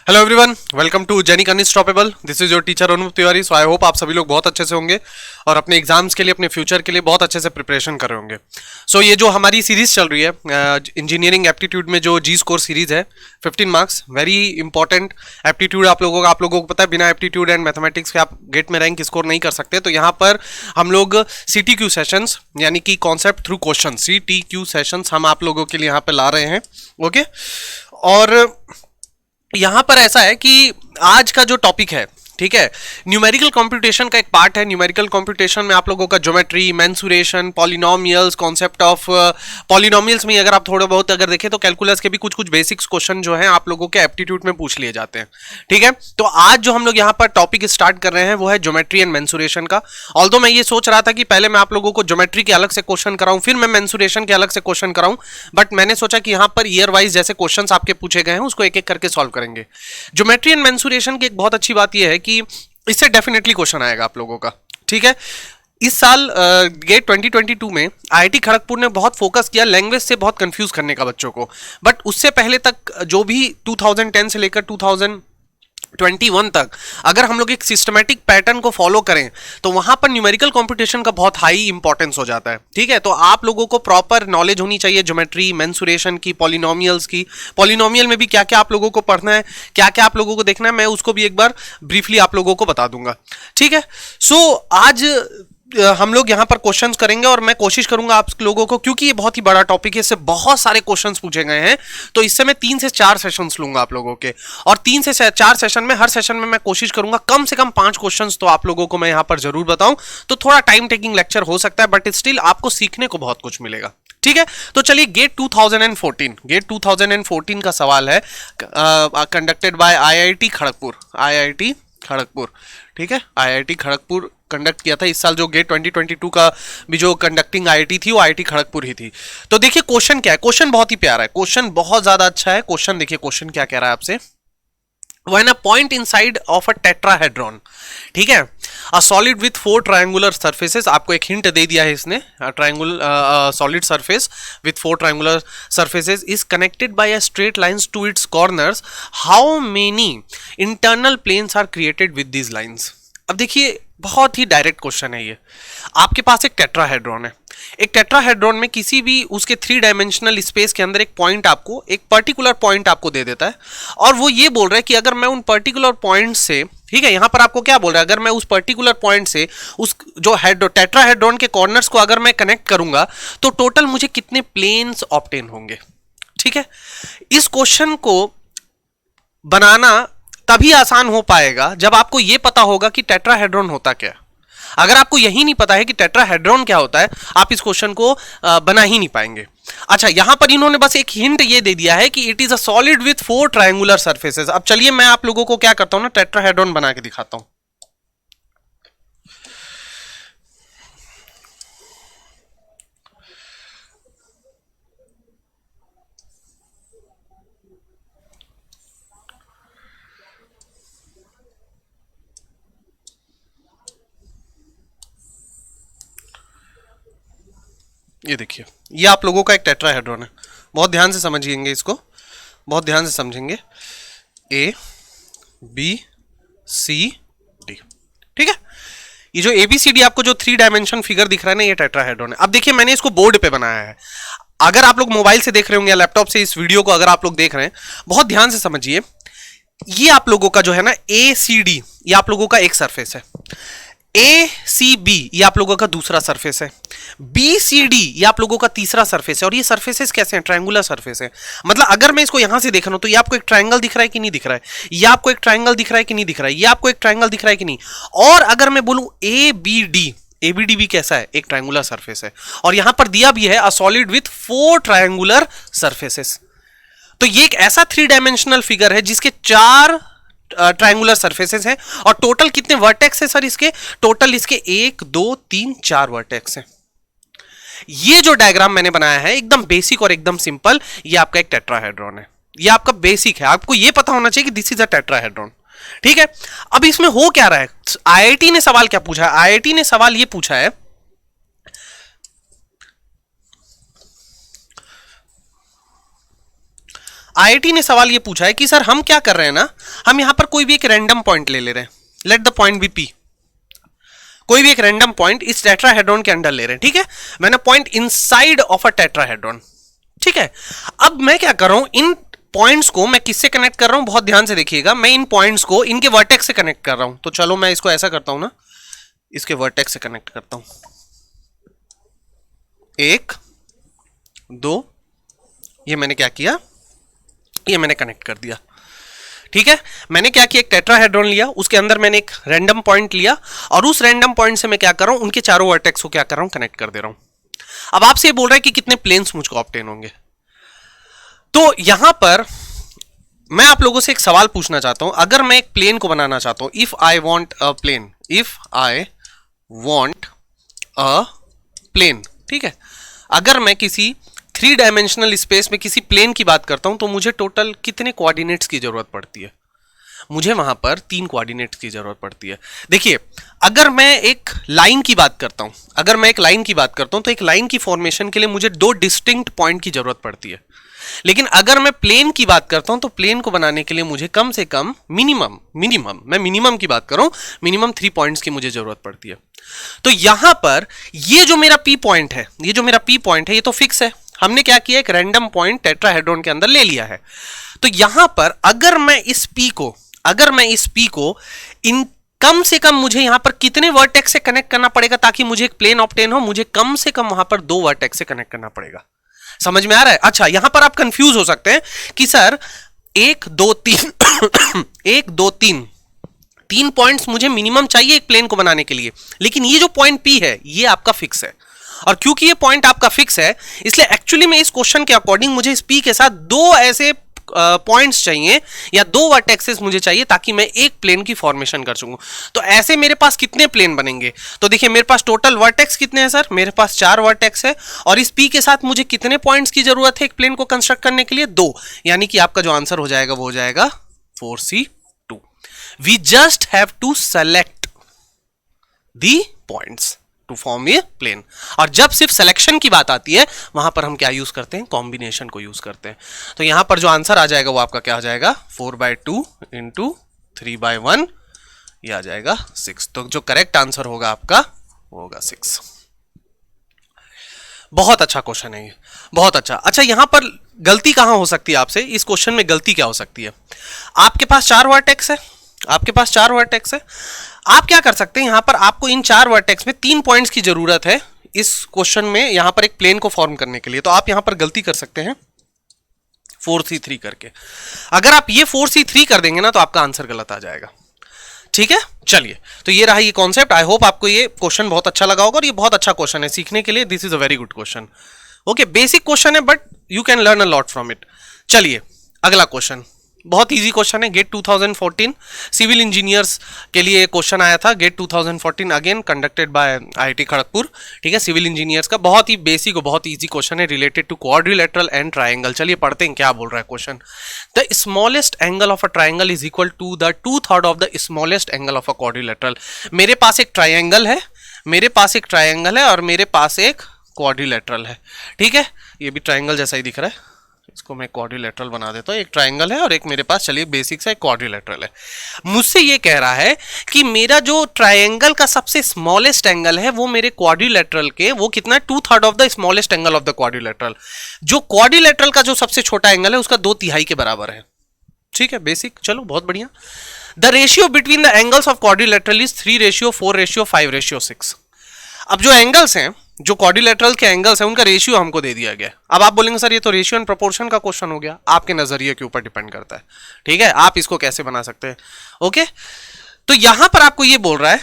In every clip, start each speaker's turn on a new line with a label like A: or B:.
A: Hello everyone, welcome to Genic Unstoppable. This is your teacher Anoop Tiwari. So I hope आप सभी लोग बहुत अच्छे से होंगे और अपने एग्जाम्स के लिए, अपने फ्यूचर के लिए बहुत अच्छे से प्रिपरेशन कर रहे होंगे। सो ये जो हमारी सीरीज चल रही है इंजीनियरिंग एप्टीट्यूड में, जो जी स्कोर सीरीज है 15 मार्क्स, वेरी इंपॉर्टेंट एप्टीट्यूड आप लोगों को पता है, बिना एप्टीट्यूड एंड मैथमेटिक्स के आप गेट में रैंक स्कोर नहीं कर सकते। तो यहाँ पर हम लोग CTQ सेशंस यानी कि concept through question, CTQ sessions हम आप लोगों के लिए यहाँ पे ला रहे हैं। ओके, और यहां पर ऐसा है कि आज का जो टॉपिक है, ठीक है, न्यूमेरिकल कंप्यूटेशन का एक पार्ट है। न्यूमेरिकल कंप्यूटेशन में आप लोगों का geometry, mensuration, polynomials, concept of polynomials में अगर आप थोड़ा बहुत अगर देखें तो कैलकुलस के भी कुछ कुछ बेसिक्स क्वेश्चन जो हैं आप लोगों के एप्टीट्यूड में पूछ लिए जाते हैं। ठीक है, तो आज जो हम लोग यहाँ पर टॉपिक स्टार्ट कर रहे हैं वो है ज्योमेट्री एंड मेंसुरेशन का। ऑल्दो मैं ये सोच रहा था कि पहले मैं आप लोगों को ज्योमेट्री के अलग से क्वेश्चन कराऊं, फिर मैं मेंसुरेशन के अलग से क्वेश्चन कराऊं, बट मैंने सोचा कि यहाँ पर ईयर वाइज जैसे क्वेश्चन आपके पूछे गए हैं उसको एक एक करके सॉल्व करेंगे। ज्योमेट्री एंड मेंसुरेशन की एक बहुत अच्छी बात यह है कि इससे डेफिनेटली क्वेश्चन आएगा आप लोगों का। ठीक है, इस साल गेट 2022 में IIT खड़गपुर ने बहुत फोकस किया लैंग्वेज से बहुत कंफ्यूज करने का बच्चों को, बट उससे पहले तक जो भी 2010 से लेकर 2021 तक अगर हम लोग एक सिस्टमैटिक पैटर्न को फॉलो करें तो वहां पर न्यूमेरिकल कंप्यूटेशन का बहुत हाई इंपॉर्टेंस हो जाता है। ठीक है, तो आप लोगों को प्रॉपर नॉलेज होनी चाहिए ज्योमेट्री, मेंसुरेशन की, पॉलिनोमियल्स की। पॉलिनोमियल में भी क्या क्या आप लोगों को पढ़ना है, क्या क्या आप लोगों को देखना है, मैं उसको भी एक बार ब्रीफली आप लोगों को बता दूंगा। ठीक है, सो आज हम लोग यहां पर क्वेश्चंस करेंगे और मैं कोशिश करूंगा आप लोगों को, क्योंकि ये बहुत ही बड़ा टॉपिक है, इससे बहुत सारे क्वेश्चंस पूछे गए हैं, तो इससे मैं 3 से 4 सेशंस लूंगा आप लोगों के, और 3 से 4 सेशन में हर सेशन में मैं कोशिश करूंगा कम से कम 5 क्वेश्चंस तो आप लोगों को मैं यहां पर जरूर बताऊं। तो थोड़ा टाइम टेकिंग लेक्चर हो सकता है, बट स्टिल आपको सीखने को बहुत कुछ मिलेगा। ठीक है, तो चलिए गेट 2014 का सवाल है, कंडक्टेड बाय IIT खड़गपुर। ठीक है, IIT खड़गपुर कंडक्ट किया था इस साल। जो गेट 2022 का भी जो कंडक्टिंग IIT थी वो IIT खड़गपुर ही थी। तो देखिए क्वेश्चन क्या है, क्वेश्चन बहुत ही प्यारा है, क्वेश्चन बहुत ज्यादा अच्छा है। क्वेश्चन देखिए, क्वेश्चन क्या कह रहा है आपसे, when a point inside of a tetrahedron, ठीक है, a solid with 4 triangular surfaces, आपको एक हिंट दे दिया है इसने, solid surface with 4 triangular surfaces is connected by a straight lines to its corners, how many internal planes are created with these lines? अब देखिए बहुत ही डायरेक्ट क्वेश्चन है ये। आपके पास एक टेट्राहेड्रॉन है, एक टेट्राहेड्रॉन में किसी भी उसके 3 डायमेंशनल स्पेस के अंदर एक पॉइंट आपको, एक पर्टिकुलर पॉइंट आपको दे देता है, और वो ये बोल रहा है कि अगर मैं उन पर्टिकुलर पॉइंट से, ठीक है, यहां पर आपको क्या बोल रहा है, अगर मैं उस पर्टिकुलर पॉइंट से उस जो टेट्राहेड्रॉन के कॉर्नर्स को अगर मैं कनेक्ट करूंगा तो टोटल मुझे कितने प्लेन्स ऑब्टेन होंगे। ठीक है, इस क्वेश्चन को बनाना तभी आसान हो पाएगा जब आपको यह पता होगा कि टेट्राहेड्रॉन होता क्या है। अगर आपको यही नहीं पता है कि टेट्राहेड्रॉन क्या होता है, आप इस क्वेश्चन को बना ही नहीं पाएंगे। अच्छा, यहां पर इन्होंने बस एक हिंट ये दे दिया है कि it is a solid with 4 triangular surfaces. अब चलिए मैं आप लोगों को क्या करता हूं ना, टेट्राहेड्रॉन बना के दिखाता हूं। ये देखिए, ये आप लोगों का एक टेट्राहेड्रॉन है। बहुत ध्यान से समझिएंगे इसको, बहुत ध्यान से समझेंगे। A B C D, ठीक है, ये जो ABCD आपको जो 3 डायमेंशन फिगर दिख रहा है ना, ये टेट्राहेड्रॉन है। अब देखिए मैंने इसको बोर्ड पे बनाया है। अगर आप लोग मोबाइल से देख रहे होंगे या लैपटॉप से इस वीडियो को अगर आप लोग देख रहे हैं, बहुत ध्यान से समझिए। ये आप लोगों का जो है ना ACD, ये आप लोगों का एक सरफेस है। ACB ये आप लोगों का दूसरा सरफेस है। BCD ये आप लोगों का तीसरा सरफेस है। और ये सरफेसेस कैसे हैं? ट्रायंगुलर सरफेस है। मतलब अगर मैं इसको यहां से देख रहा हूं तो ये आपको एक ट्रायंगल दिख रहा है कि नहीं दिख रहा है, ये आपको एक ट्रायंगल दिख रहा है कि नहीं दिख रहा है, ये आपको एक ट्रायंगल दिख रहा है कि नहीं। और अगर मैं बोलूं ABD भी कैसा है? एक ट्रायंगुलर सरफेस है। और यहां पर दिया भी है a solid with 4 triangular surfaces. तो ये एक ऐसा 3 डायमेंशनल फिगर है जिसके 4 ट्रायंगुलर सरफेसेस हैं। और टोटल कितने वर्टेक्स है सर इसके? टोटल इसके 1 2 3 4 वर्टेक्स हैं। ये जो डायग्राम मैंने बनाया है एकदम बेसिक और एकदम सिंपल, ये आपका एक टेट्राहेड्रॉन है। ये आपका बेसिक है, आपको ये पता होना चाहिए कि दिस इज अ टेट्राहेड्रॉन। ठीक है, अब इसमें हो क्या रहा है, IIT ने सवाल क्या पूछा है? IIT ने सवाल ये पूछा है, आईआईटी ने सवाल ये पूछा है कि सर हम क्या कर रहे हैं ना, हम यहां पर कोई भी एक रैंडम पॉइंट ले रहे हैं, let the point be P, कोई भी एक रैंडम पॉइंट इस टेट्राहेड्रॉन के अंदर ले रहे हैं, ठीक है, मैंने point inside of a tetrahedron, ठीक है। अब मैं क्या कर रहा हूं, इन पॉइंट्स को मैं किससे कनेक्ट कर रहा हूं, बहुत ध्यान से देखिएगा, मैं इन पॉइंट्स को इनके वर्टेक्स से कनेक्ट कर रहा हूं। तो चलो मैं इसको ऐसा करता हूं ना, इसके वर्टेक्स से कनेक्ट करता हूं, 1 2, ये मैंने क्या किया, ये मैंने कनेक्ट कर दिया, ठीक है। मैंने क्या किया, एक टेट्राहेड्रॉन लिया, उसके अंदर मैंने एक रैंडम पॉइंट लिया, और उस रैंडम पॉइंट से मैं क्या कर रहा हूं, उनके चारों वर्टेक्स को क्या कर रहा हूं, कनेक्ट कर दे रहा हूं। अब आपसे ये बोल रहा है कि कितने प्लेन्स मुझको ऑब्टेन होंगे। तो यहां पर मैं आप लोगों से एक सवाल पूछना चाहता हूं, अगर मैं एक प्लेन को बनाना चाहता हूं, if I want a plane, if I want a plane, ठीक है, अगर मैं किसी 3 डायमेंशनल स्पेस में किसी प्लेन की बात करता हूं तो मुझे टोटल कितने कोऑर्डिनेट्स की जरूरत पड़ती है, मुझे वहां पर 3 कोऑर्डिनेट्स की जरूरत पड़ती है। देखिए, अगर मैं एक लाइन की बात करता हूं, अगर मैं एक लाइन की बात करता हूं तो एक लाइन की फॉर्मेशन के लिए मुझे 2 डिस्टिंक्ट पॉइंट की जरूरत पड़ती है। लेकिन अगर मैं प्लेन की बात करता हूं तो प्लेन को बनाने के लिए मुझे कम से कम मिनिमम मैं मिनिमम की बात कर रहा हूं, मिनिमम 3 पॉइंट्स की मुझे जरूरत पड़ती है। तो यहां पर ये जो मेरा पी पॉइंट है, ये जो मेरा पी पॉइंट है, ये तो फिक्स है, हमने क्या किया, एक रैंडम पॉइंट टेट्राहेड्रॉन के अंदर ले लिया है। तो यहां पर अगर मैं इस पी को इन कम से कम मुझे यहां पर कितने वर्टेक्स से कनेक्ट करना पड़ेगा ताकि मुझे एक प्लेन ऑब्टेन हो, मुझे कम से कम वहां पर 2 वर्टेक्स से कनेक्ट करना पड़ेगा। समझ में आ रहा है? अच्छा, यहां पर आप कंफ्यूज हो सकते हैं कि सर 1 2 3 1 2 3 पॉइंट्स मुझे मिनिमम चाहिए एक प्लेन को बनाने के लिए, लेकिन ये जो पॉइंट पी है ये आपका फिक्स है, और क्योंकि ये पॉइंट आपका फिक्स है इसलिए एक्चुअली में इस क्वेश्चन के अकॉर्डिंग मुझे इस पी के साथ 2 ऐसे पॉइंट्स चाहिए या 2 वर्टेक्सेस मुझे चाहिए ताकि मैं एक प्लेन की फॉर्मेशन कर सकूं। तो ऐसे मेरे पास कितने प्लेन बनेंगे, तो देखिए मेरे पास टोटल वर्टेक्स कितने हैं सर, मेरे पास 4 वर्टेक्स है, और इस पी के साथ मुझे कितने पॉइंट्स की जरूरत है एक प्लेन को कंस्ट्रक्ट करने के लिए, 2, यानी कि आपका जो आंसर हो जाएगा वो हो जाएगा 4C2। We just have to select the points to form a plane. और जब सिर्फ सिलेक्शन की बात आती है वहां पर हम क्या यूज करते हैं, कॉम्बिनेशन को यूज करते हैं। तो यहां पर जो आंसर आ जाएगा वो आपका क्या आ जाएगा, 4/2 इंटू 3/1, ये आ जाएगा 6। तो जो करेक्ट आंसर होगा आपका वो होगा 6। बहुत अच्छा क्वेश्चन है ये, बहुत अच्छा। अच्छा, यहां पर गलती कहां हो सकती है आपसे, इस क्वेश्चन में गलती क्या हो सकती है, आपके पास 4 वर्टेक्स है, आपके पास 4 वर्टेक्स है, आप क्या कर सकते हैं, यहां पर आपको इन 4 वर्टेक्स में 3 पॉइंट्स की जरूरत है इस क्वेश्चन में यहां पर एक प्लेन को फॉर्म करने के लिए। तो आप यहां पर गलती कर सकते हैं 4C3 करके। अगर आप ये 4C3 कर देंगे ना तो आपका आंसर गलत आ जाएगा, ठीक है। चलिए, तो ये रहा ये कॉन्सेप्ट। आई होप आपको ये क्वेश्चन बहुत अच्छा लगा होगा, और ये बहुत अच्छा क्वेश्चन है सीखने के लिए। This is a very good question. Okay, basic question है but you can learn a lot from it. चलिए अगला क्वेश्चन, बहुत इजी क्वेश्चन है, गेट 2014 सिविल इंजीनियर्स के लिए क्वेश्चन आया था, GATE 2014 again conducted by IIT Kharagpur, ठीक है, सिविल इंजीनियर्स का। बहुत ही बेसिक और बहुत इजी क्वेश्चन है related to quadrilateral and triangle. चलिए पढ़ते हैं क्या बोल रहा है question. The smallest angle of a triangle is equal to the 2/3 of the smallest angle of a quadrilateral. मेरे पास एक ट्राइंगल है, मेरे पास एक ट्राइंगल है, और मेरे पास एक क्वाड्रिलेटरल है, ठीक है। ये भी ट्राइंगल जैसा ही दिख रहा है, इसको मैं क्वाड्रिलेटरल बना देता हूं। एक ट्राइंगल है और एक मेरे पास, चलिए बेसिक सा एक क्वाड्रिलेटरल है। मुझसे ये कह रहा है कि मेरा जो ट्राइंगल का सबसे स्मॉलेस्ट एंगल है वो मेरे क्वाड्रिलेटरल के वो कितना है, 2/3 of the smallest angle of the quadrilateral. जो क्वाड्रिलेटरल का जो सबसे छोटा एंगल है उसका 2/3 के बराबर है, ठीक है, बेसिक। चलो बहुत बढ़िया। The ratio between the angles of quadrilateral is 3:4:5:6। अब जो एंगल्स हैं, जो क्वाड्रिलेटरल के एंगल्स हैं, उनका रेशियो हमको दे दिया गया। अब आप बोलेंगे सर ये तो रेशियो एंड प्रोपोर्शन का क्वेश्चन हो गया, आपके नजरिए के ऊपर डिपेंड करता है, ठीक है, आप इसको कैसे बना सकते हैं। ओके, तो यहां पर आपको ये बोल रहा है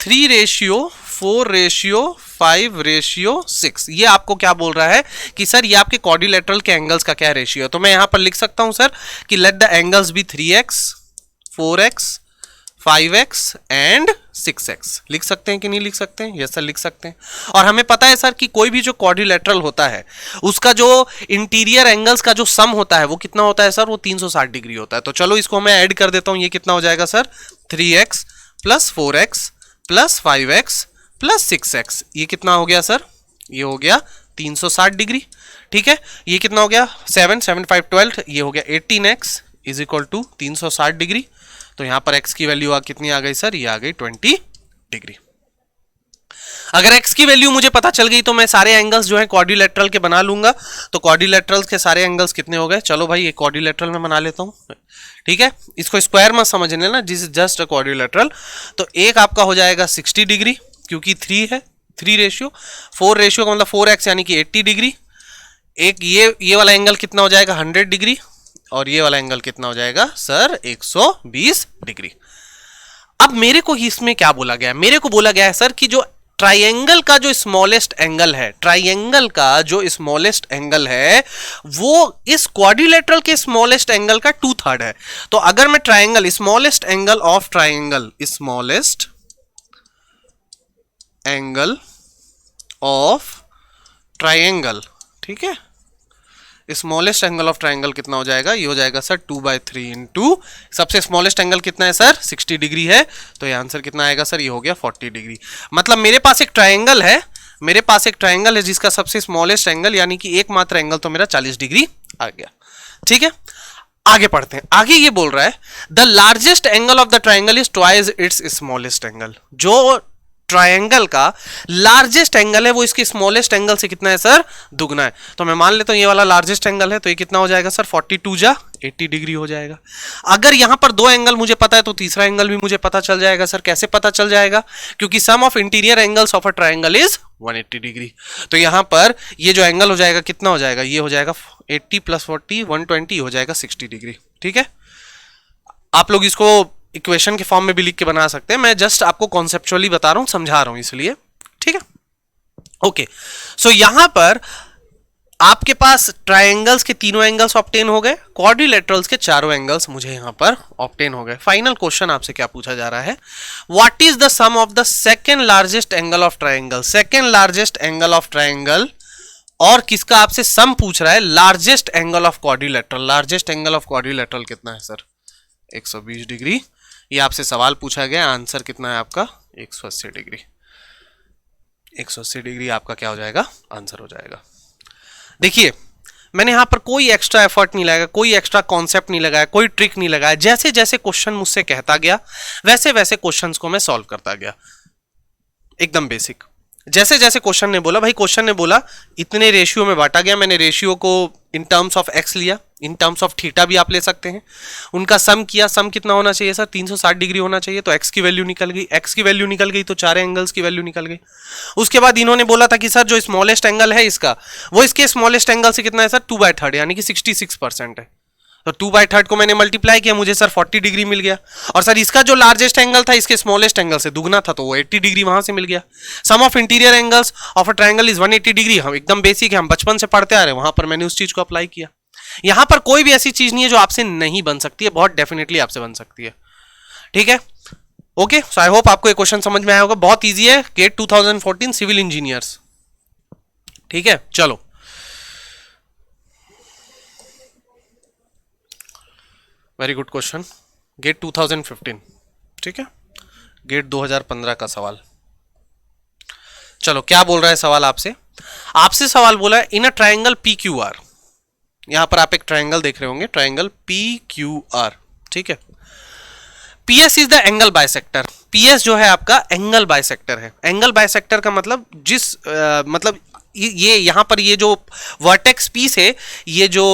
A: 3:4:5:6। ये आपको क्या बोल रहा है कि सर ये आपके क्वाड्रिलेटरल के एंगल्स का क्या रेशियो है। तो मैं यहां पर लिख सकता हूं सर कि let the angles be 3x 4x 5x and 6x। लिख सकते हैं कि नहीं लिख सकते हैं? यस सर, लिख सकते हैं। और हमें पता है सर कि कोई भी जो क्वाड्रिलेटरल होता है उसका जो इंटीरियर एंगल्स का जो सम होता है वो कितना होता है सर, वो 360 डिग्री होता है। तो चलो इसको मैं ऐड कर देता हूं, ये कितना हो जाएगा sir, 3x plus 4x plus 5x plus 6x। ये कितना हो गया सर, ये हो गया 360 डिग्री। ठीक है, ये कितना हो गया 7 7 5 12, ये हो गया 18x is equal to 360 degree. तो यहां पर x की वैल्यू कितनी आ गई सर, ये आ गई 20 डिग्री। अगर x की वैल्यू मुझे पता चल गई तो मैं सारे एंगल्स जो है क्वाड्रिलेटरल के बना लूंगा। तो क्वाड्रिलेटरल्स के सारे एंगल्स कितने हो गए, चलो भाई एक क्वाड्रिलेटरल में बना लेता हूं। ठीक है, इसको स्क्वायर मत समझने ना, this is just a quadrilateral. तो एक आपका हो जाएगा 60 डिग्री क्योंकि 3 है, 3 रेशियो, 4 रेशियो का मतलब 4x यानी कि 80 डिग्री। एक ये वाला एंगल कितना हो जाएगा 100 डिग्री, और ये वाला एंगल कितना हो जाएगा सर 120 डिग्री। अब मेरे को इसमें क्या बोला गया है, मेरे को बोला गया है सर कि जो ट्राइंगल का जो स्मॉलेस्ट एंगल है, ट्राइंगल का जो स्मॉलेस्ट एंगल है वो इस क्वाड्रिलेटरल के स्मॉलेस्ट एंगल का 2/3 है। तो अगर मैं triangle smallest angle of triangle, smallest angle of triangle, ठीक है, स्मॉलेस्ट एंगल ऑफ ट्राइंगल कितना हो जाएगा, ये हो जाएगा सर 2/3 इंटू सबसे स्मॉलेस्ट एंगल कितना है सर 60 डिग्री है। तो ये आंसर कितना आएगा सर, ये हो गया 40 डिग्री। मतलब मेरे पास एक ट्राइंगल है, मेरे पास एक ट्राइंगल है जिसका सबसे स्मॉलेस्ट एंगल यानी कि एकमात्र एंगल तो मेरा 40 डिग्री आ गया। ठीक है, आगे पढ़ते हैं। आगे ये बोल रहा है the largest angle of the triangle is twice its smallest angle. जो ट्रायंगल का लार्जेस्ट एंगल है वो इसके स्मॉलेस्ट एंगल से कितना है सर, दुगना है। तो मैं मान लेता हूं ये वाला लार्जेस्ट एंगल है, तो ये कितना हो जाएगा सर 42 जा 80 डिग्री हो जाएगा। अगर यहां पर दो एंगल मुझे पता है तो तीसरा एंगल भी मुझे पता चल जाएगा। सर कैसे पता चल जाएगा, क्योंकि sum of interior angles of a triangle is 180 degree. तो यहां पर ये जो एंगल हो जाएगा कितना हो जाएगा, ये हो जाएगा 80 + 40 120 हो जाएगा 60 डिग्री। ठीक है, आप लोग इसको इक्वेशन के फॉर्म में भी लिख के बना सकते हैं, मैं जस्ट आपको कॉन्सेप्चुअली बता रहा हूं, समझा रहा हूं इसलिए। ठीक है, ओके। सो यहां पर आपके पास ट्रायंगल्स के तीनों एंगल्स ऑब्टेन हो गए, क्वाड्रिलेटरल्स के चारों एंगल्स मुझे यहां पर ऑब्टेन हो गए। फाइनल क्वेश्चन आपसे क्या पूछा जा रहा है, what is the sum of the second largest angle of triangle. Second largest angle of triangle और किसका आपसे सम पूछ रहा है, largest angle of quadrilateral. Largest angle of quadrilateral कितना है सर 120 डिग्री। ये आपसे सवाल पूछा गया, आंसर कितना है आपका 180 डिग्री। 180 डिग्री आपका क्या हो जाएगा, आंसर हो जाएगा। देखिए मैंने यहां पर कोई एक्स्ट्रा एफर्ट नहीं लगाया, कोई एक्स्ट्रा कॉन्सेप्ट नहीं लगाया, कोई ट्रिक नहीं लगाया। जैसे जैसे क्वेश्चन मुझसे कहता गया वैसे वैसे क्वेश्चंस को मैं सॉल्व करता गया, एकदम बेसिक। जैसे जैसे क्वेश्चन ने बोला, भाई क्वेश्चन ने बोला इतने रेशियो में बांटा गया, मैंने रेशियो को इन टर्म्स ऑफ एक्स लिया, इन टर्म्स ऑफ थीटा भी आप ले सकते हैं। उनका सम किया, सम कितना होना चाहिए सर 360 डिग्री होना चाहिए। तो एक्स की वैल्यू निकल गई, एक्स की वैल्यू निकल गई तो चार एंगल्स की वैल्यू निकल गई। उसके बाद इन्होंने बोला था कि सर जो स्मॉलेस्ट एंगल है इसका, वो इसके स्मॉलेस्ट एंगल से कितना है सर 2/3 यानी कि 66% है। तो 2/3 को मैंने मल्टीप्लाई किया, मुझे सर 40 डिग्री मिल गया। और सर इसका जो लार्जेस्ट एंगल था इसके स्मॉलेस्ट एंगल से दुगना था, तो वो 80 डिग्री वहां से मिल गया। Sum of interior angles of a triangle is 180 degree. हम एकदम बेसिक है, हम बचपन से पढ़ते आ रहे हैं, वहां पर मैंने उस चीज को अप्लाई किया। यहां पर कोई भी ऐसी चीज नहीं है जो आपसे नहीं बन सकती है, बहुत डेफिनेटली आपसे बन सकती है। ठीक है, ओके। सो आई होप आपको ये क्वेश्चन समझ में आया होगा, बहुत ईजी है, गेट 2014 सिविल इंजीनियर्स। ठीक है, चलो वेरी गुड क्वेश्चन, गेट 2015। ठीक है, गेट 2015 का सवाल। चलो क्या बोल रहा है सवाल आपसे, आपसे सवाल बोला है इन अ ट्रायंगल PQR। यहां पर आप एक ट्रायंगल देख रहे होंगे, ट्रायंगल PQR। ठीक है, PS is the angle bisector. PS जो है आपका एंगल बाइसेक्टर है। एंगल बाइसेक्टर का मतलब मतलब ये यहां पर ये जो वर्टेक्स पीस है, ये जो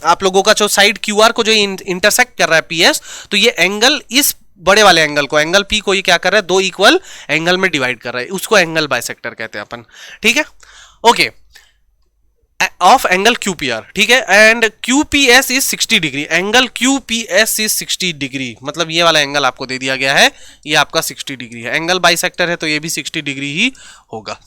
A: आप लोगों का जो साइड QR को जो इंटरसेक्ट कर रहा है PS, तो ये एंगल इस बड़े वाले एंगल को, एंगल P को ये क्या कर रहा है, दो इक्वल एंगल में डिवाइड कर रहा है, उसको एंगल बाइसेक्टर कहते हैं अपन। ठीक है, ओके, ऑफ एंगल QPR। ठीक है, and QPS is 60 degree. Angle QPS is 60 degree, मतलब ये वाला एंगल आपको दे दिया गया है, ये आपका 60 डिग्री है। एंगल बाइसेक्टर है तो ये भी 60 डिग्री ही होगा।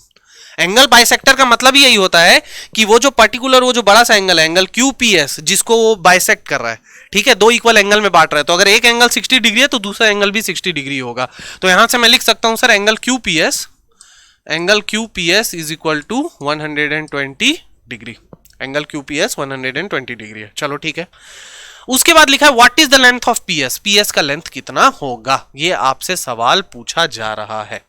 A: एंगल बाइसेक्टर का मतलब यही होता है कि वो जो पर्टिकुलर वो जो बड़ा सा एंगल है, एंगल QPS, जिसको वो बाइसेक्ट कर रहा है, ठीक है, दो इक्वल एंगल में बांट रहा है, तो अगर एक एंगल 60 डिग्री है तो दूसरा एंगल भी 60 डिग्री होगा। तो यहां से मैं लिख सकता हूं sir angle QPS is equal to 120 degree. Angle QPS 120 degree है। चलो ठीक है, उसके बाद लिखा है what is the length of PS। PS का लेंथ कितना होगा, ये आपसे सवाल पूछा जा रहा है।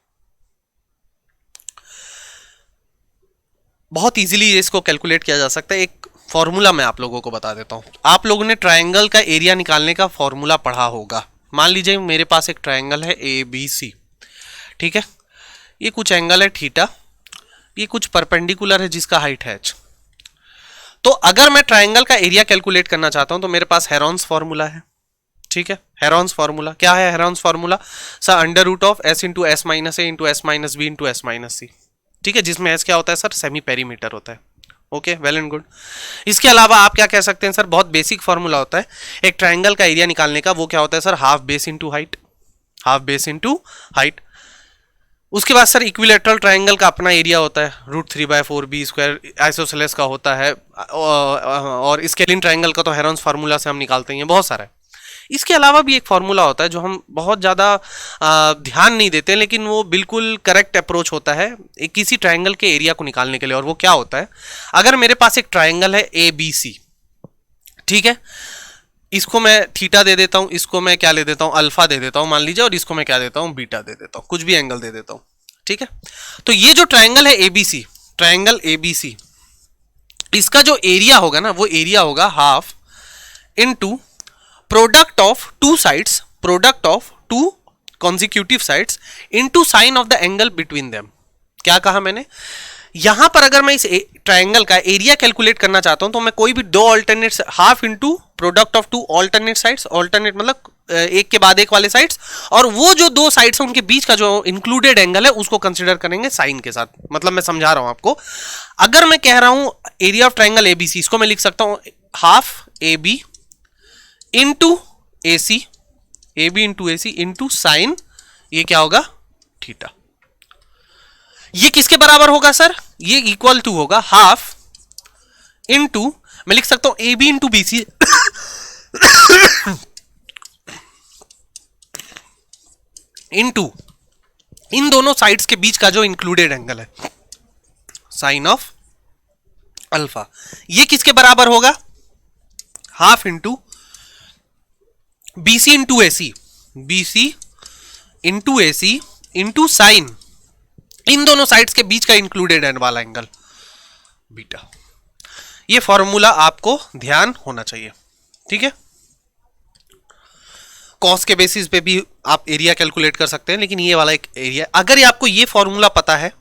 A: बहुत इजीली इसको कैलकुलेट किया जा सकता है। एक फॉर्मूला मैं आप लोगों को बता देता हूँ। आप लोगों ने ट्रायंगल का एरिया निकालने का फॉर्मूला पढ़ा होगा। मान लीजिए मेरे पास एक ट्रायंगल है ए बी सी, ठीक है, ये कुछ एंगल है थीटा, ये कुछ परपेंडिकुलर है जिसका हाइट है h। तो अगर मैं ट्रायंगल का एरिया कैलकुलेट करना चाहता हूं तो मेरे पास हेरॉन्स फॉर्मूला है, ठीक है। हेरॉन्स फॉर्मूला क्या है? Heron's formula sir under root of s into s minus a into s minus b into s minus c, ठीक है, जिसमें एस क्या होता है सर? सेमी पेरीमीटर होता है। Okay, well and good. इसके अलावा आप क्या कह सकते हैं सर? बहुत बेसिक फॉर्मूला होता है एक ट्रायंगल का एरिया निकालने का, वो क्या होता है sir? Half base into height, half base into height. उसके बाद सर इक्विलेटरल ट्रायंगल का अपना एरिया होता है √3/4 बी स्क्वायर, आइसोसेलेस का होता है, और स्केलिन ट्रायंगल का तो हेरॉन्स फार्मूला से हम निकालते हैं, बहुत सारा है। इसके अलावा भी एक फार्मूला होता है जो हम बहुत ज़्यादा ध्यान नहीं देते, लेकिन वो बिल्कुल करेक्ट अप्रोच होता है एक किसी ट्रायंगल के एरिया को निकालने के लिए। और वो क्या होता है? अगर मेरे पास एक ट्रायंगल है ए बी सी, ठीक है, इसको मैं थीटा दे देता हूं, इसको मैं क्या ले देता हूं? अल्फा दे देता हूं मान लीजिए, और इसको मैं क्या देता हूं? बीटा दे देता हूं, कुछ भी एंगल दे देता हूं, ठीक है। तो ये जो ट्रायंगल है एबीसी, ट्रायंगल एबीसी, इसका जो एरिया होगा ना, वो एरिया होगा half into product of two sides, product of two consecutive sides into sine of the angle between them. क्या कहा मैंने? यहां पर अगर मैं इस ट्रायंगल का एरिया कैलकुलेट करना चाहता हूं तो मैं कोई भी दो alternate, half into product of two alternate sides, alternate मतलब एक के बाद एक वाले साइड्स, और वो जो दो साइड्स हैं उनके बीच का जो इंक्लूडेड एंगल है उसको कंसीडर करेंगे साइन के साथ। मतलब मैं समझा रहा हूं आपको। अगर मैं कह रहा हूं एरिया ऑफ ट्रायंगल एबीसी, इसको मैं लिख सकता हूं half A B into A C, A B into A C into sine, ये क्या होगा? थीटा। ये किसके बराबर होगा सर? ये इक्वल टू होगा हाफ इनटू, मैं लिख सकता हूं A B into B C into इन दोनों साइड्स के बीच का जो इंक्लूडेड एंगल है साइन ऑफ अल्फा। ये किसके बराबर होगा? Half into BC into AC, BC into AC into sine इन दोनों साइड्स के बीच का इंक्लूडेड एंड वाला एंगल बीटा। ये फॉर्मूला आपको ध्यान होना चाहिए, ठीक है। कॉस के बेसिस पे भी आप एरिया कैलकुलेट कर सकते हैं, लेकिन ये वाला एक एरिया, अगर आपको ये फॉर्मूला पता है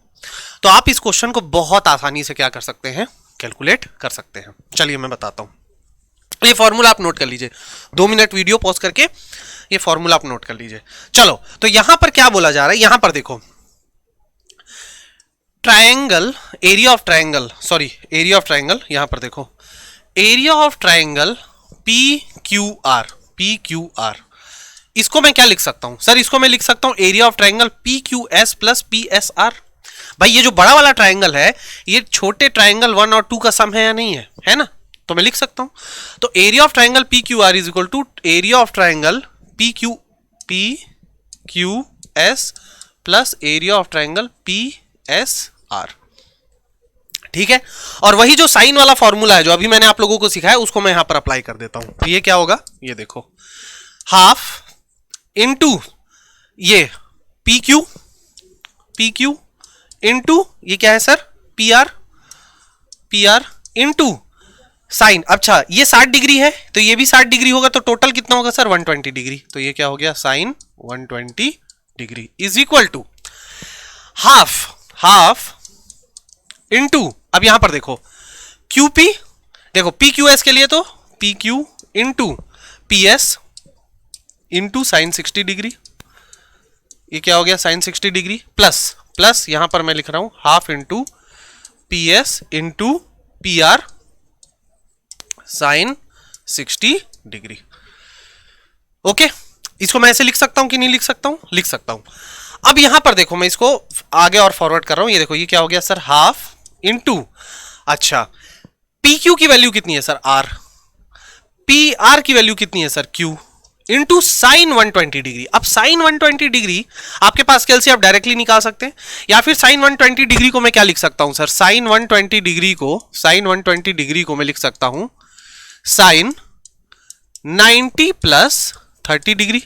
A: तो आप इस क्वेश्चन को बहुत आसानी से क्या कर सकते हैं? कैलकुलेट कर सकते हैं। चलिए मैं बताता हूं। ये फॉर्मूला आप नोट कर लीजिए, 2 मिनट वीडियो पॉज करके ये फॉर्मूला आप नोट कर लीजिए। चलो, तो यहां पर क्या बोला जा रहा है? यहां पर देखो, triangle, area of triangle, sorry area of triangle, यहां पर देखो area of triangle P Q are, P Q are, इसको मैं क्या लिख सकता हूं सर? इसको मैं लिख सकता हूं area of triangle P Q S plus P S are. भाई ये जो बड़ा वाला ट्रायंगल है ये छोटे ट्रायंगल 1 और 2 का सम है या नहीं है? है ना? तो मैं लिख सकता हूं। तो area of triangle P Q R is equal to area of triangle P Q S plus area of triangle P S R, ठीक है। और वही जो साइन वाला फॉर्मूला है जो अभी मैंने आप लोगों को सिखाया उसको मैं यहां पर अप्लाई कर देता हूं। तो ये क्या होगा? ये देखो, हाफ इनटू ये पी क्यू इनटू ये क्या है sir? P R into sine. अच्छा, ये 60 डिग्री है तो ये भी 60 डिग्री होगा, तो टोटल कितना होगा सर? 120 डिग्री। तो ये क्या हो गया? Sine 120 degree is equal to half into, अब यहां पर देखो क्यूपी, देखो पी क्यू एस के लिए तो P Q into P S into sine 60 degree, ये क्या हो गया? साइन 60 डिग्री प्लस यहां पर मैं लिख रहा हूं half into P S into P R sine 60 degree. Okay, इसको मैं ऐसे लिख सकता हूं कि नहीं लिख सकता हूं? लिख सकता हूं। अब यहां पर देखो, मैं इसको आगे और फॉरवर्ड कर रहा हूं। ये देखो, ये क्या हो गया सर? हाफ इनटू, अच्छा पी क्यू की वैल्यू कितनी है सर? आर। पी आर की वैल्यू कितनी है sir? Q into sine 120 degree. अब साइन 120 डिग्री आपके पास स्केल से आप डायरेक्टली निकाल सकते हैं, या फिर साइन 120 डिग्री को मैं क्या लिख सकता हूं सर? साइन 120 डिग्री को मैं लिख सकता हूं साइन 90 प्लस 30 डिग्री।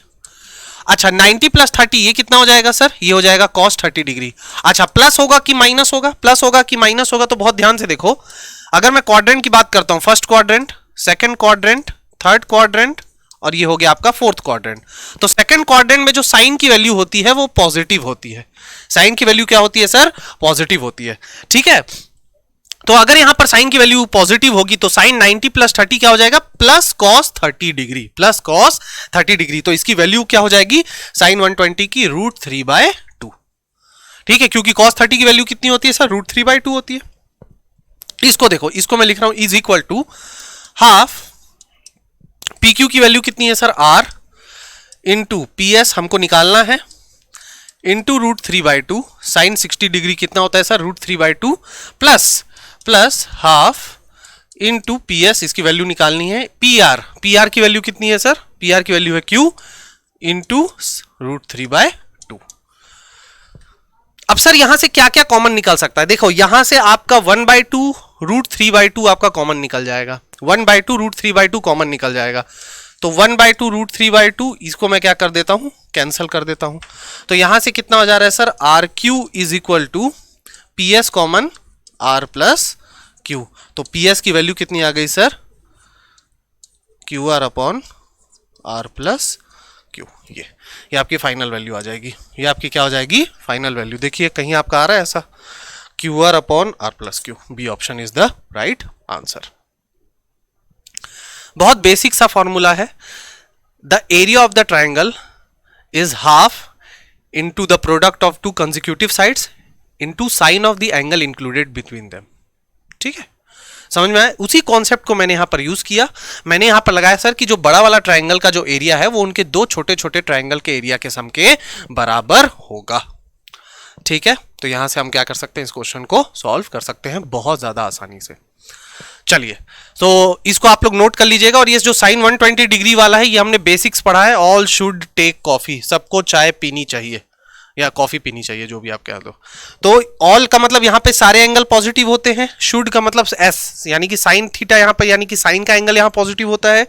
A: अच्छा 90 प्लस 30 ये कितना हो जाएगा सर? ये हो जाएगा cos 30 डिग्री। अच्छा प्लस होगा कि माइनस होगा? प्लस होगा कि माइनस होगा? तो बहुत ध्यान से देखो, अगर मैं क्वाड्रेंट की बात करता हूं, first quadrant, second quadrant, third quadrant और ये हो गया आपका फोर्थ क्वाड्रेंट। तो सेकंड क्वाड्रेंट में जो साइन की वैल्यू होती है वो पॉजिटिव होती है। साइन की वैल्यू क्या होती है सर? पॉजिटिव होती है। ठीक है, तो अगर यहां पर साइन की वैल्यू पॉजिटिव होगी तो साइन 90 प्लस 30 क्या हो जाएगा? Plus cos 30 degree, plus cos 30 degree. तो इसकी वैल्यू क्या हो जाएगी? साइन 120 की √3/2। ठीक है, क्योंकि कॉस 30 की वैल्यू कितनी होती है सर? √3/2 होती है। इसको देखो, इसको मैं लिख रहा हूं is equal to half P Q की वैल्यू कितनी है sir? R into P S हमको निकालना है, इंटू √3/2। साइन 60 डिग्री कितना होता है sir? √3/2 plus half into P S, इसकी वैल्यू निकालनी है। पी आर की वैल्यू कितनी है सर? पी आर की वैल्यू है Q इंटू √3/2। अब सर यहां से क्या क्या कॉमन निकल सकता है? देखो यहां से आपका 1/2 √3/2 आपका कॉमन निकल जाएगा, 1/2 √3/2 कॉमन निकल जाएगा। तो 1/2 √3/2 इसको मैं क्या कर देता हूं? कैंसिल कर देता हूं। तो यहां से कितना हो जा रहा है sir? RQ is equal to P S common R plus Q। तो पी एस की वैल्यू कितनी आ गई sir? QR upon R plus Q। ये आपकी फाइनल वैल्यू आ जाएगी। ये आपकी क्या हो जाएगी? Final value. देखिए कहीं आपका आ रहा है ऐसा, QR upon R plus Q। B option is the right answer. बहुत बेसिक सा फॉर्मूला है। The area of the triangle is half into the product of two consecutive sides into sine of the angle included between them. ठीक है, समझ में आया? उसी concept को मैंने यहां पर यूज किया। मैंने यहां पर लगाया सर कि जो बड़ा वाला ट्राइंगल का जो एरिया है वो उनके दो छोटे छोटे ट्राइंगल के एरिया के सम के बराबर होगा। ठीक है, तो यहां से हम क्या कर सकते हैं? इस क्वेश्चन को सॉल्व कर सकते हैं बहुत ज्यादा आसानी से। चलिए, तो इसको आप लोग नोट कर लीजिएगा। और ये जो साइन 120 डिग्री वाला है ये हमने बेसिक्स पढ़ा है। ऑल शुड टेक कॉफी, सबको चाय पीनी चाहिए या कॉफी पीनी चाहिए, जो भी आप कह दो। तो ऑल का मतलब यहां पे सारे एंगल पॉजिटिव होते हैं। शुड का मतलब एस, यानी कि साइन थीटा यहां पर, यानी कि साइन का एंगल यहां पॉजिटिव होता है,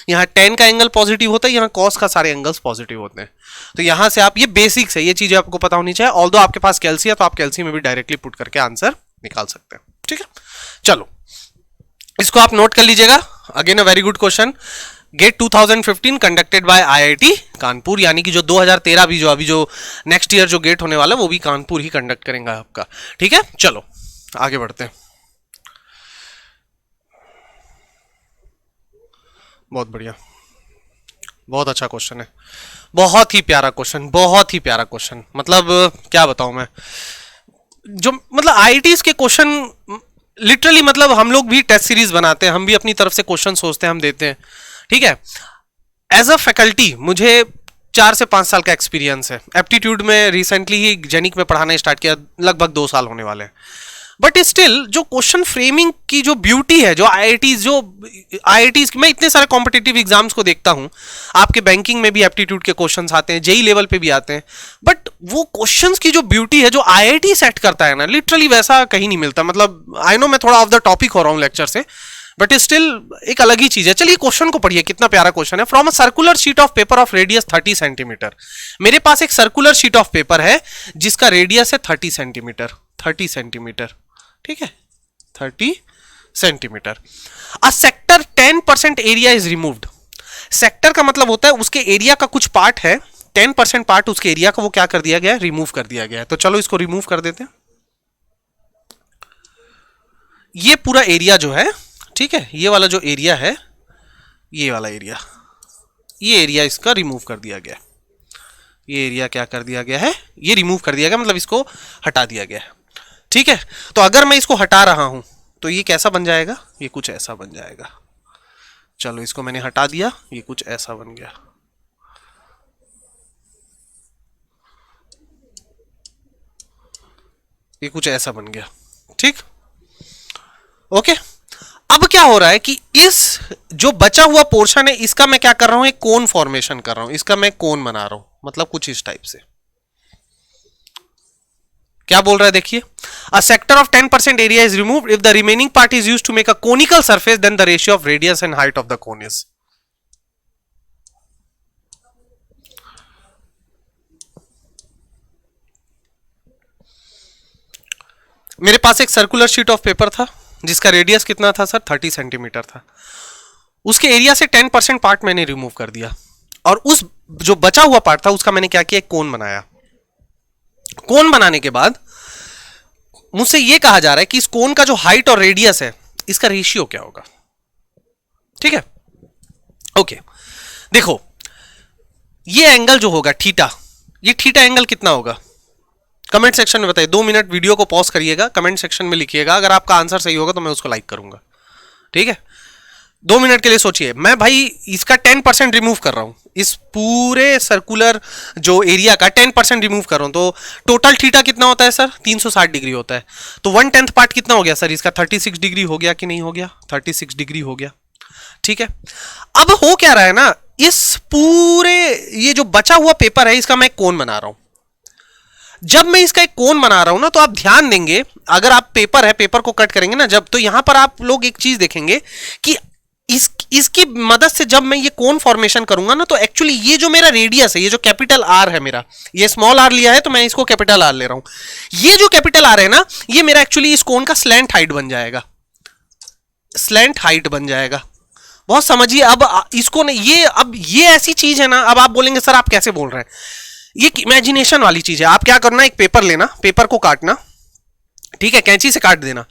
A: यहां टेन का एंगल पॉजिटिव होता है, यहां कॉस का सारे एंगल्स पॉजिटिव होते हैं। तो यहां से आप, ये बेसिक्स है, ये चीजें आपको पता होनी चाहिए। ऑल्दो आपके पास कैल्सी है तो आप कैल्सी में भी डायरेक्टली पुट करके आंसर निकाल सकते हैं। ठीक है, चलो इसको आप नोट कर लीजिएगा। Again a very good question. GATE 2015 conducted by IIT Kanpur, यानी कि जो 2013 भी जो अभी जो नेक्स्ट ईयर जो गेट होने वाला है वो भी कानपुर ही कंडक्ट करेंगे आपका। ठीक है, चलो आगे बढ़ते हैं। बहुत बढ़िया, बहुत अच्छा क्वेश्चन है, बहुत ही प्यारा क्वेश्चन, बहुत ही प्यारा क्वेश्चन। मतलब क्या बताऊं मैं, जो मतलब आईआईटीज के क्वेश्चन लिटरली, मतलब हम लोग भी टेस्ट सीरीज बनाते हैं, हम भी अपनी तरफ से क्वेश्चन सोचते हैं, हम देते हैं। ठीक है, एज अ फैकल्टी मुझे 4 से 5 साल का एक्सपीरियंस है। एप्टीट्यूड में रिसेंटली ही जेनिक में पढ़ाना स्टार्ट किया, लगभग 2 साल होने वाले हैं। बट स्टिल जो क्वेश्चन फ्रेमिंग की जो ब्यूटी है, जो आईआईटीज मैं इतने सारे कॉम्पिटिटिव एग्जाम्स को देखता हूं, आपके बैंकिंग में भी एप्टीट्यूड के क्वेश्चंस आते हैं, जेई लेवल पे भी आते हैं, बट वो क्वेश्चंस की जो ब्यूटी है जो आईआईटी सेट करता है ना, लिटरली वैसा कहीं नहीं मिलता। मतलब आई नो मैं थोड़ा ऑफ द टॉपिक हो रहा हूं लेक्चर से, बट स्टिल एक अलग ही चीज है। चलिए क्वेश्चन को पढ़िए, कितना प्यारा क्वेश्चन है। From a circular sheet of paper of radius 30 centimetre. मेरे पास एक सर्कुलर शीट ऑफ पेपर है जिसका रेडियस है 30 सेंटीमीटर, 30 सेंटीमीटर। ठीक है, 30 centimetre. A sector 10% area is removed. Sector का मतलब होता है उसके एरिया का कुछ पार्ट है, 10% पार्ट उसके एरिया का वो क्या कर दिया गया है? रिमूव कर दिया गया है। तो चलो इसको रिमूव कर देते हैं। ये पूरा एरिया जो है, ठीक है, ये वाला जो एरिया है, ये वाला एरिया, ये एरिया इसका रिमूव कर दिया गया। ये एरिया क्या कर दिया गया है? ये रिमूव कर दिया गया, मतलब इसको हटा दिया गया है। ठीक है, तो अगर मैं इसको हटा रहा हूं तो ये कैसा बन जाएगा? ये कुछ ऐसा बन जाएगा। चलो इसको मैंने हटा दिया, ये कुछ ऐसा बन गया। ये कुछ ऐसा बन गया। ठीक, ओके। अब क्या हो रहा है कि इस जो बचा हुआ पोर्शन है इसका मैं क्या कर रहा हूं? एक कोन फॉर्मेशन कर रहा हूं, इसका मैं कोन बना रहा हूं, मतलब कुछ इस टाइप से। क्या बोल रहा है देखिए, a sector of 10% area is removed if the remaining part is used to make a conical surface, then the ratio of radius and height of the cone is. मेरे पास एक सर्कुलर शीट ऑफ पेपर था जिसका radius कितना था sir, 30 centimetre था। उसके area से 10% पार्ट मैंने रिमूव कर दिया और उस जो बचा हुआ पार्ट था उसका मैंने क्या किया, एक कोन बनाया। कोन बनाने के बाद मुझसे यह कहा जा रहा है कि इस कोन का जो हाइट और रेडियस है इसका रेशियो क्या होगा। ठीक है, ओके। देखो ये एंगल जो होगा थीटा, ये थीटा एंगल कितना होगा कमेंट सेक्शन में बताइए। 2 मिनट वीडियो को पॉज करिएगा, कमेंट सेक्शन में लिखिएगा। अगर आपका आंसर सही होगा तो मैं उसको लाइक करूंगा। ठीक है, 2 मिनट के लिए सोचिए। मैं भाई इसका 10% रिमूव कर रहा हूं, इस पूरे सर्कुलर जो एरिया का 10% रिमूव कर रहा हूं, तो टोटल थीटा कितना होता है सर, 360 डिग्री होता है। तो 1/10 पार्ट कितना हो गया सर इसका, 36 डिग्री हो गया कि नहीं हो गया, 36 डिग्री हो गया। ठीक है, अब हो क्या रहा है ना, इस पूरे ये जो बचा हुआ पेपर है इसका मैं कोन बना रहा हूं। जब मैं इसका एक कोन बना रहा हूं ना, तो आप ध्यान देंगे, अगर आप पेपर है, पेपर को कट करेंगे ना जब, तो यहां पर आप लोग एक चीज देखेंगे कि इसकी मदद से जब मैं ये कोन फॉर्मेशन करूंगा ना, तो एक्चुअली ये जो मेरा रेडियस है, ये जो कैपिटल आर है मेरा, ये स्मॉल आर लिया है तो मैं इसको कैपिटल आर ले रहा हूं। ये जो कैपिटल आर है ना, ये मेरा एक्चुअली इस कोन का स्लैंट हाइट बन जाएगा, स्लैंट हाइट बन जाएगा। बहुत समझिए अब इसको नहीं, ये अब ये ऐसी चीज है ना, अब आप बोलेंगे सर आप कैसे बोल रहे हैं, ये इमेजिनेशन वाली चीज है। आप क्या करना, एक पेपर लेना, पेपर को काटना, ठीक है, कैंची से काट देना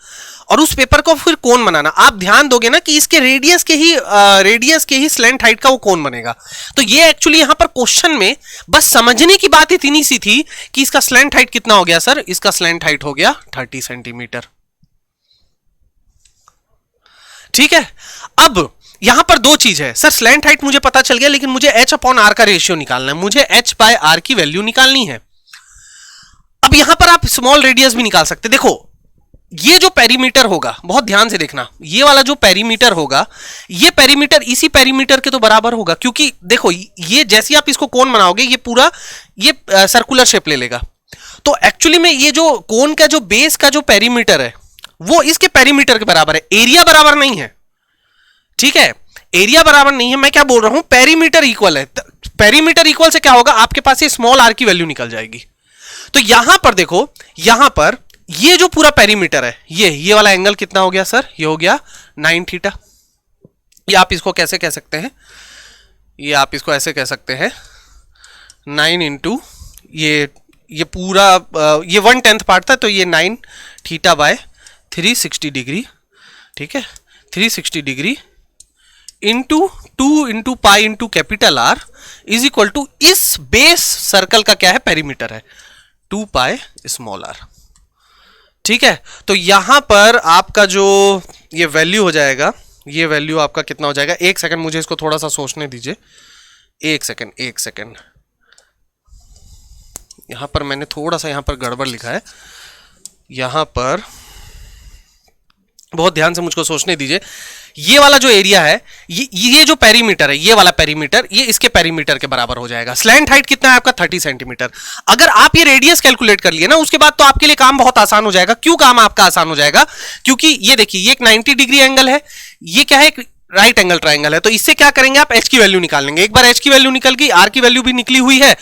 A: और उस पेपर को फिर कोन बनाना। आप ध्यान दोगे ना कि इसके रेडियस के ही स्लैंट हाइट का वो कोन बनेगा। तो ये एक्चुअली यहां पर क्वेश्चन में बस समझने की बात इतनी सी थी कि इसका स्लैंट हाइट कितना हो गया सर, इसका स्लैंट हाइट हो गया 30 सेंटीमीटर। ठीक है, अब यहां पर 2 चीज है सर, स्लैंट हाइट मुझे पता चल गया, लेकिन मुझे h/r का रेशियो निकालना है, मुझे h/r की वैल्यू निकालनी है। अब यहां पर आप स्मॉल रेडियस भी निकाल सकते। देखो ये जो पेरीमीटर होगा, बहुत ध्यान से देखना, ये वाला जो पेरीमीटर होगा, ये पेरीमीटर इसी पेरीमीटर के तो बराबर होगा, क्योंकि देखो ये जैसे आप इसको कोन बनाओगे ये पूरा ये सर्कुलर शेप ले लेगा। तो एक्चुअली में ये जो कोन का जो बेस का जो पेरीमीटर है वो इसके पेरीमीटर के बराबर है, एरिया बराबर नहीं है। ठीक है, एरिया बराबर नहीं है, मैं क्या बोल रहा हूं, पेरीमीटर इक्वल है। पेरीमीटर इक्वल से क्या होगा, आपके पास ये स्मॉल आर की वैल्यू निकल जाएगी। तो यहां पर देखो, यहां पर ये जो पूरा पेरीमीटर है, ये वाला एंगल कितना हो गया सर, ये हो गया 9 थीटा। ये आप इसको कैसे कह सकते हैं, ये आप इसको ऐसे कह सकते हैं 9 इंटू ये पूरा ये 1/10 पार्ट था, तो ये 9 थीटा बाय 360 डिग्री। ठीक है, 360 degree into 2 into pi into capital R is equal to इस बेस सर्कल का क्या है, पेरीमीटर है 2 पाई स्मॉल आर। ठीक है, तो यहां पर आपका जो ये वैल्यू हो जाएगा, ये वैल्यू आपका कितना हो जाएगा, 1 सेकंड मुझे इसको थोड़ा सा सोचने दीजिए, 1 सेकंड। यहां पर मैंने थोड़ा सा यहां पर गड़बड़ लिखा है, यहां पर बहुत ध्यान से मुझको सोचने दीजिए। ये वाला जो एरिया है, ये जो पेरीमीटर है, ये वाला पेरीमीटर, ये इसके पेरीमीटर के बराबर हो जाएगा। स्लैंट हाइट कितना है आपका, 30 सेंटीमीटर। अगर आप ये रेडियस कैलकुलेट कर लिए ना, उसके बाद तो आपके लिए काम बहुत आसान हो जाएगा। क्यों काम आपका आसान हो जाएगा, क्योंकि ये देखिए ये एक 90 डिग्री एंगल है, ये क्या है, एक राइट एंगल ट्राइंगल है। तो इससे क्या करेंगे आप, h की वैल्यू निकाल लेंगे। एक बार h की वैल्यू निकल गई, r की वैल्यू भी निकली हुई है,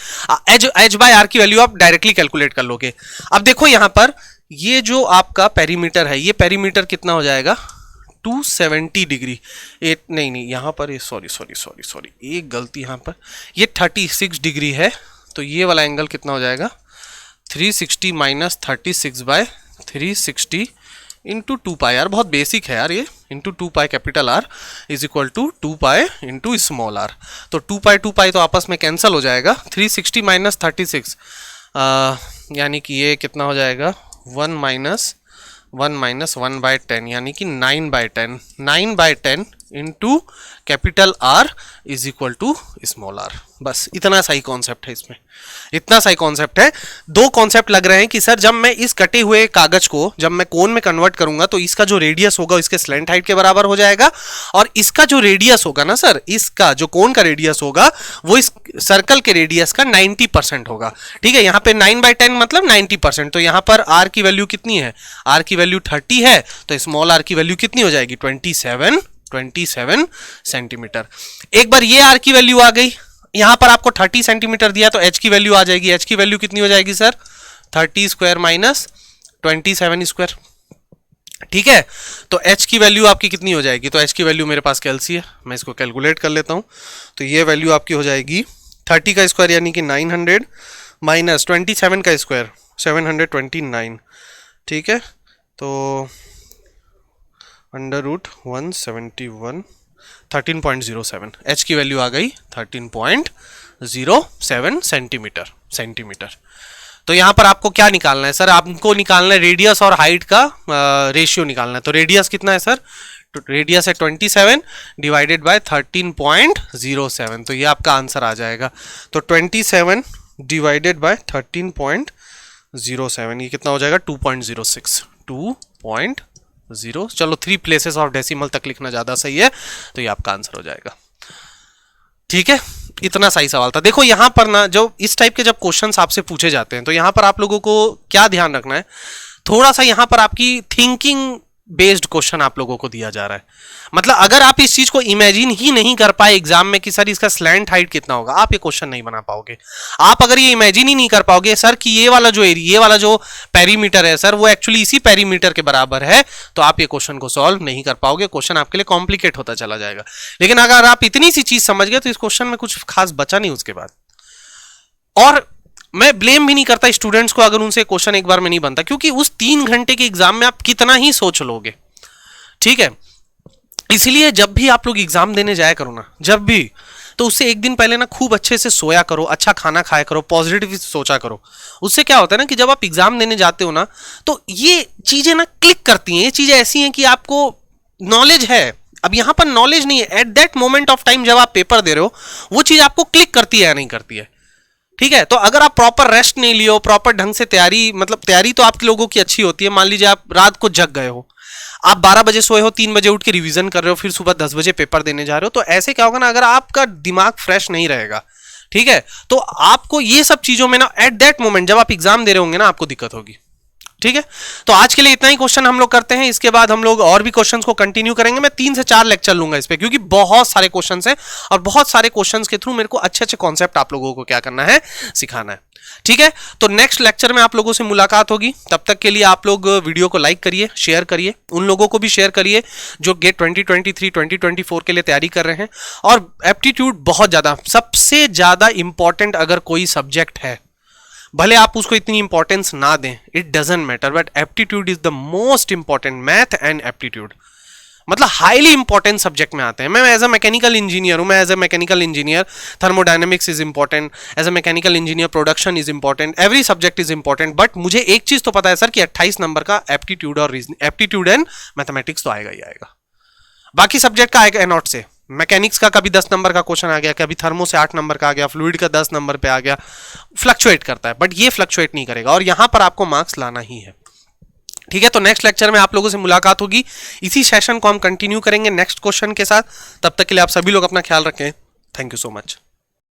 A: h/r की वैल्यू आप डायरेक्टली कैलकुलेट कर लोगे। अब देखो यहां पर ये जो आपका पेरीमीटर है, ये पेरीमीटर कितना हो जाएगा, 270 डिग्री। नहीं यहां पर ये सॉरी एक गलती, यहां पर ये 36 डिग्री है, तो ये वाला एंगल कितना हो जाएगा, 360 minus 36 by 360 into 2 pi R. बहुत बेसिक है यार ये, into 2 pi capital R is equal to 2 pi into small R. तो 2 पाई तो आपस में कैंसिल हो जाएगा, 360 माइनस 36 यानी कि ये कितना हो जाएगा, 1 माइनस 1/10 यानी कि 9/10, 9/10 into capital R is equal to small R. बस इतना सही कॉन्सेप्ट है इसमें, इतना सही कॉन्सेप्ट है। 2 कॉन्सेप्ट लग रहे हैं कि सर जब मैं इस कटे हुए कागज को जब मैं कोन में कन्वर्ट करूंगा तो इसका जो रेडियस होगा इसके स्लैंट हाइट के बराबर हो जाएगा, और इसका जो रेडियस होगा ना सर, इसका जो कोन का रेडियस होगा वो इस सर्कल के रेडियस का 90% होगा। ठीक है, यहाँ पे 9/10 मतलब 90%। तो यहाँ पर r की वैल्यू कितनी है, r की वैल्यू 30 है, तो स्मॉल r की वैल्यू कितनी हो जाएगी, 27 सेंटीमीटर। एक बार ये r की वैल्यू आ गई, यहां पर आपको 30 सेंटीमीटर दिया तो h की वैल्यू आ जाएगी। h की वैल्यू कितनी हो जाएगी सर, 30 स्क्वायर माइनस 27 स्क्वायर। ठीक है, तो h की वैल्यू आपकी कितनी हो जाएगी, तो h की वैल्यू मेरे पास कैलसी है, मैं इसको कैलकुलेट कर लेता हूं। तो ये वैल्यू आपकी हो जाएगी 30 का स्क्वायर यानी कि 900 माइनस 27 का स्क्वायर 729। ठीक है, तो अंडर रूट 171 13.07 h की वैल्यू आ गई 13.07 सेंटीमीटर। तो यहां पर आपको क्या निकालना है सर, आपको निकालना है रेडियस और हाइट का रेशियो निकालना है। तो रेडियस कितना है सर, तो रेडियस है 27 डिवाइडेड बाय 13.07, तो ये आपका आंसर आ जाएगा। तो 27 डिवाइडेड बाय 13.07 ये कितना हो जाएगा 2.06 2.0, चलो 3 प्लेसेस ऑफ डेसिमल तक लिखना ज्यादा सही है, तो ये आपका आंसर हो जाएगा। ठीक है, इतना सही सवाल था। देखो यहां पर ना जो इस टाइप के जब क्वेश्चंस आपसे पूछे जाते हैं तो यहां पर आप लोगों को क्या ध्यान रखना है, थोड़ा सा यहां पर आपकी थिंकिंग बेस्ड क्वेश्चन आप लोगों को दिया जा रहा है। मतलब अगर आप इस चीज को इमेजिन ही नहीं कर पाए एग्जाम में कि सर इसका स्लैंट हाइट कितना होगा, आप ये क्वेश्चन नहीं बना पाओगे। आप अगर ये इमेजिन ही नहीं कर पाओगे सर कि ये वाला जो एरिया, ये वाला जो पेरीमीटर है सर वो एक्चुअली इसी पेरीमीटर के बराबर है, तो आप ये क्वेश्चन को सॉल्व नहीं कर पाओगे, क्वेश्चन आपके लिए कॉम्प्लिकेट होता चला जाएगा। लेकिन अगर आप इतनी सी चीज समझ गए तो इस क्वेश्चन में कुछ खास बचा नहीं उसके बाद। और मैं ब्लेम भी नहीं करता स्टूडेंट्स को अगर उनसे क्वेश्चन एक बार में नहीं बनता, क्योंकि उस 3 घंटे के एग्जाम में आप कितना ही सोच लोगे। ठीक है, इसलिए जब भी आप लोग एग्जाम देने जाया करो ना, जब भी, तो उससे एक दिन पहले ना खूब अच्छे से सोया करो, अच्छा खाना खाया करो, पॉजिटिव सोचा करो। उससे क्या होता है ना कि जब आप एग्जाम देने जाते हो ना तो ये चीजें ना क्लिक करती हैं। ये चीजें ऐसी हैं कि आपको नॉलेज है, अब यहां पर नॉलेज नहीं है, at that moment of time जब आप पेपर दे रहे हो वो चीज आपको क्लिक करती है या नहीं करती है। ठीक है, तो अगर आप प्रॉपर रेस्ट नहीं लियो, प्रॉपर ढंग से तैयारी, मतलब तैयारी तो आप लोगों की अच्छी होती है, मान लीजिए आप रात को जग गए हो, आप 12 बजे सोए हो, 3 बजे उठ के रिवीजन कर रहे हो, फिर सुबह 10 बजे पेपर देने जा रहे हो, तो ऐसे क्या होगा ना, अगर आपका दिमाग फ्रेश नहीं रहेगा, ठीक है, तो आपको ये सब चीजों में ना एट दैट मोमेंट जब आप एग्जाम दे रहे होंगे ना आपको दिक्कत होगी। ठीक है, तो आज के लिए इतना ही क्वेश्चन हम लोग करते हैं, इसके बाद हम लोग और भी क्वेश्चंस को कंटिन्यू करेंगे। मैं 3 से 4 लेक्चर लूंगा इस पे, क्योंकि बहुत सारे क्वेश्चंस हैं और बहुत सारे क्वेश्चंस के थ्रू मेरे को अच्छे अच्छे कॉन्सेप्ट आप लोगों को क्या करना है, सिखाना है। ठीक है, तो नेक्स्ट लेक्चर में आप लोगों से मुलाकात होगी। तब तक के लिए आप लोग वीडियो को लाइक करिए, शेयर करिए, उन लोगों को भी शेयर करिए जो गेट 2023 2024 के लिए तैयारी कर रहे हैं। और एप्टीट्यूड बहुत ज्यादा, सबसे ज्यादा इंपॉर्टेंट अगर कोई सब्जेक्ट है, भले आप उसको इतनी इंपॉर्टेंस ना दें, it doesn't matter, but aptitude is the most important. Math and aptitude मतलब हाईली इंपॉर्टेंट सब्जेक्ट में आते हैं। मैं एज अ मैकेनिकल इंजीनियर हूं, मैं as a mechanical engineer thermodynamics is important, as a mechanical engineer production is important, every subject is important. But मुझे एक चीज तो पता है सर कि 28 नंबर का एप्टीट्यूड और एप्टीट्यूड एंड मैथमेटिक्स तो आएगा ही आएगा। बाकी सब्जेक्ट का आएगा नॉट से, मैकेनिक्स का कभी 10 नंबर का क्वेश्चन आ गया, कभी थर्मो से 8 नंबर का आ गया, फ्लूइड का 10 नंबर पे आ गया, फ्लक्चुएट करता है, बट ये फ्लक्चुएट नहीं करेगा और यहां पर आपको मार्क्स लाना ही है। ठीक है, तो नेक्स्ट लेक्चर में आप लोगों से मुलाकात होगी, इसी सेशन को हम कंटिन्यू करेंगे नेक्स्ट क्वेश्चन के साथ। तब तक के लिए आप सभी लोग अपना ख्याल रखें। Thank you so much.